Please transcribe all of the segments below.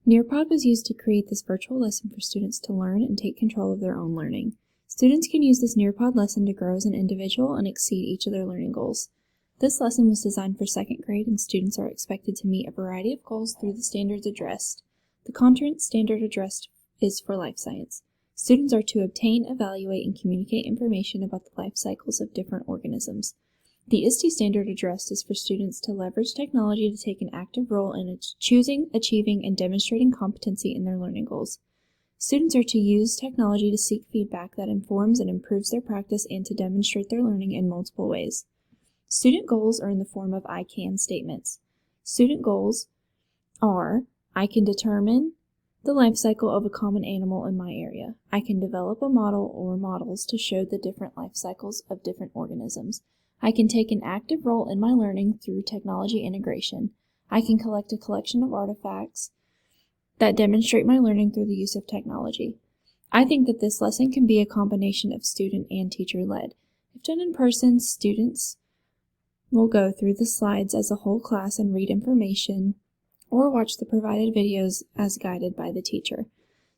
Nearpod was used to create this virtual lesson for students to learn and take control of their own learning. Students can use this Nearpod lesson to grow as an individual and exceed each of their learning goals. This lesson was designed for 2nd grade, and students are expected to meet a variety of goals through the standards addressed. The content standard addressed is for life science. Students are to obtain, evaluate, and communicate information about the life cycles of different organisms. The ISTE standard addressed is for students to leverage technology to take an active role in choosing, achieving, and demonstrating competency in their learning goals. Students are to use technology to seek feedback that informs and improves their practice and to demonstrate their learning in multiple ways. Student goals are in the form of I can statements. Student goals are: I can determine the life cycle of a common animal in my area. I can develop a model or models to show the different life cycles of different organisms. I can take an active role in my learning through technology integration. I can collect a collection of artifacts that demonstrate my learning through the use of technology. I think that this lesson can be a combination of student and teacher-led. If done in person, students will go through the slides as a whole class and read information, or watch the provided videos as guided by the teacher.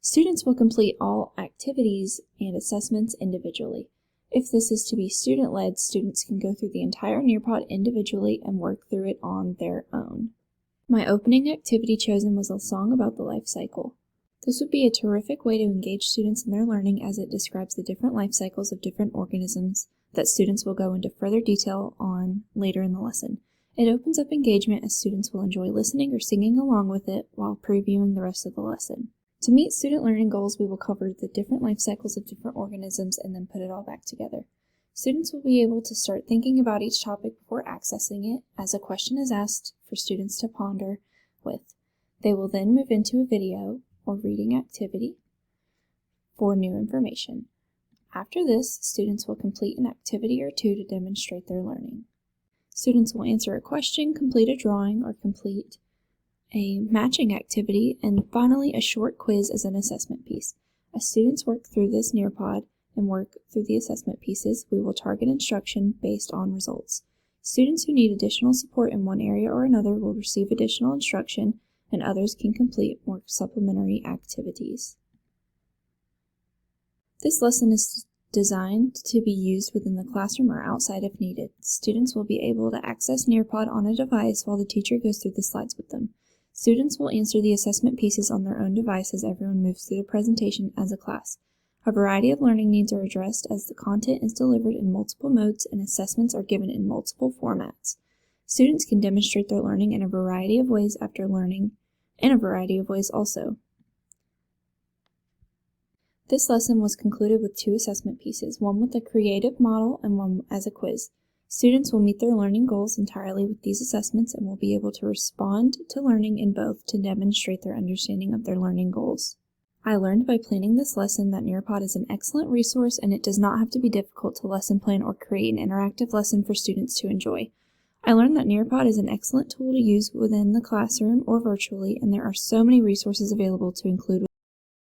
Students will complete all activities and assessments individually. If this is to be student-led, students can go through the entire Nearpod individually and work through it on their own. My opening activity chosen was a song about the life cycle. This would be a terrific way to engage students in their learning, as it describes the different life cycles of different organisms that students will go into further detail on later in the lesson. It opens up engagement, as students will enjoy listening or singing along with it while previewing the rest of the lesson. To meet student learning goals, we will cover the different life cycles of different organisms and then put it all back together. Students will be able to start thinking about each topic before accessing it, as a question is asked for students to ponder with. They will then move into a video or reading activity for new information. After this, students will complete an activity or two to demonstrate their learning. Students will answer a question, complete a drawing, or complete a matching activity, and finally a short quiz as an assessment piece. As students work through this Nearpod and work through the assessment pieces, we will target instruction based on results. Students who need additional support in one area or another will receive additional instruction, and others can complete more supplementary activities. This lesson is designed to be used within the classroom or outside if needed. Students will be able to access Nearpod on a device while the teacher goes through the slides with them. Students will answer the assessment pieces on their own device as everyone moves through the presentation as a class. A variety of learning needs are addressed as the content is delivered in multiple modes and assessments are given in multiple formats. Students can demonstrate their learning in a variety of ways after learning in a variety of ways also. This lesson was concluded with 2 assessment pieces, one with a creative model and one as a quiz. Students will meet their learning goals entirely with these assessments and will be able to respond to learning in both to demonstrate their understanding of their learning goals. I learned by planning this lesson that Nearpod is an excellent resource, and it does not have to be difficult to lesson plan or create an interactive lesson for students to enjoy. I learned that Nearpod is an excellent tool to use within the classroom or virtually, and there are so many resources available to include